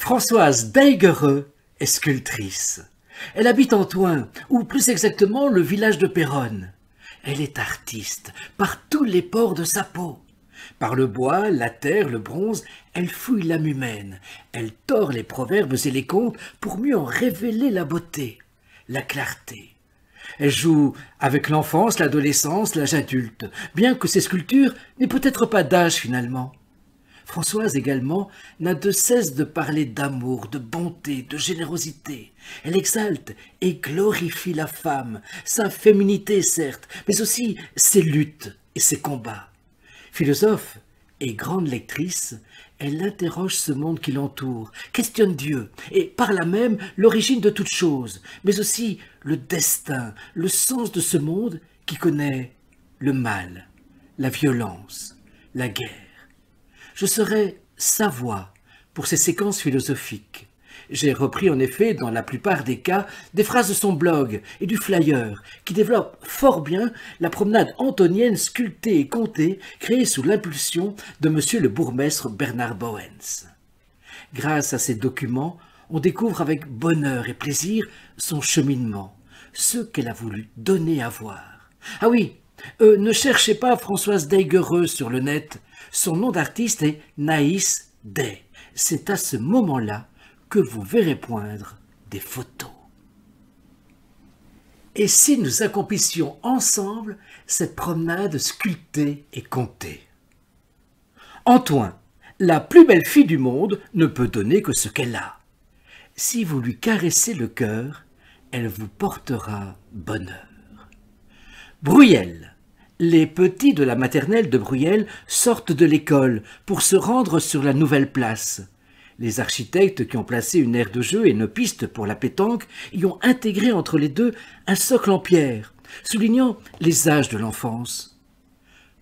Françoise Daigereux est sculptrice. Elle habite Antoing, ou plus exactement le village de Péronne. Elle est artiste par tous les pores de sa peau. Par le bois, la terre, le bronze, elle fouille l'âme humaine. Elle tord les proverbes et les contes pour mieux en révéler la beauté, la clarté. Elle joue avec l'enfance, l'adolescence, l'âge adulte, bien que ses sculptures n'aient peut-être pas d'âge finalement. Françoise également n'a de cesse de parler d'amour, de bonté, de générosité. Elle exalte et glorifie la femme, sa féminité certes, mais aussi ses luttes et ses combats. Philosophe et grande lectrice, elle interroge ce monde qui l'entoure, questionne Dieu et par là même l'origine de toute chose, mais aussi le destin, le sens de ce monde qui connaît le mal, la violence, la guerre. Je serai sa voix pour ces séquences philosophiques. J'ai repris en effet, dans la plupart des cas, des phrases de son blog et du flyer qui développent fort bien la promenade antonienne sculptée et contée créée sous l'impulsion de monsieur le bourgmestre Bernard Bauwens. Grâce à ces documents, on découvre avec bonheur et plaisir son cheminement, ce qu'elle a voulu donner à voir. Ah oui, ne cherchez pas Françoise Daigereux sur le net. Son nom d'artiste est Naïs Day. C'est à ce moment-là que vous verrez poindre des photos. Et si nous accomplissions ensemble cette promenade sculptée et contée? Antoing, la plus belle fille du monde, ne peut donner que ce qu'elle a. Si vous lui caressez le cœur, elle vous portera bonheur. Bruyel. Les petits de la maternelle de Bruyel sortent de l'école pour se rendre sur la nouvelle place. Les architectes qui ont placé une aire de jeu et une piste pour la pétanque y ont intégré entre les deux un socle en pierre, soulignant les âges de l'enfance.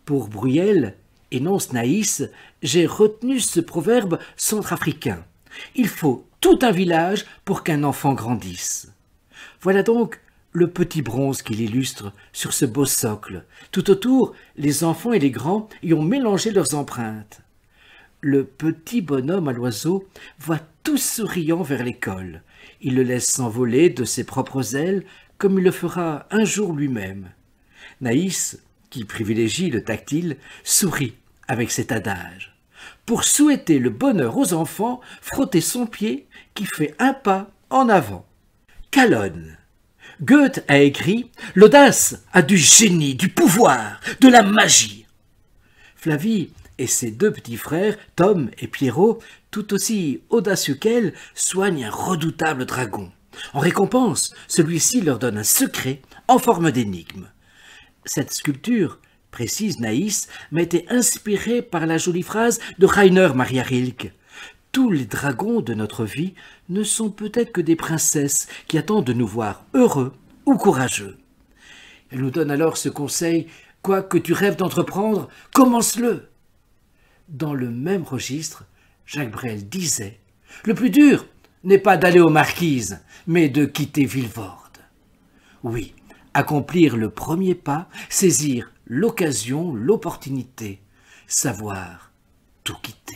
Pour Bruyel, énonce Naïs, j'ai retenu ce proverbe centrafricain. Il faut tout un village pour qu'un enfant grandisse. Voilà donc le petit bronze qui l'illustre sur ce beau socle. Tout autour, les enfants et les grands y ont mélangé leurs empreintes. Le petit bonhomme à l'oiseau voit tout souriant vers l'école. Il le laisse s'envoler de ses propres ailes, comme il le fera un jour lui-même. Naïs, qui privilégie le tactile, sourit avec cet adage. Pour souhaiter le bonheur aux enfants, frotter son pied qui fait un pas en avant. Calonne. Goethe a écrit « L'audace a du génie, du pouvoir, de la magie ». Flavie et ses deux petits frères, Tom et Pierrot, tout aussi audacieux qu'elle, soignent un redoutable dragon. En récompense, celui-ci leur donne un secret en forme d'énigme. Cette sculpture, précise Naïs, m'a été inspirée par la jolie phrase de Rainer Maria Rilke. Tous les dragons de notre vie ne sont peut-être que des princesses qui attendent de nous voir heureux ou courageux. Elle nous donne alors ce conseil, quoi que tu rêves d'entreprendre, commence-le. Dans le même registre, Jacques Brel disait « Le plus dur n'est pas d'aller aux Marquises, mais de quitter Villevorde. » Oui, accomplir le premier pas, saisir l'occasion, l'opportunité, savoir tout quitter.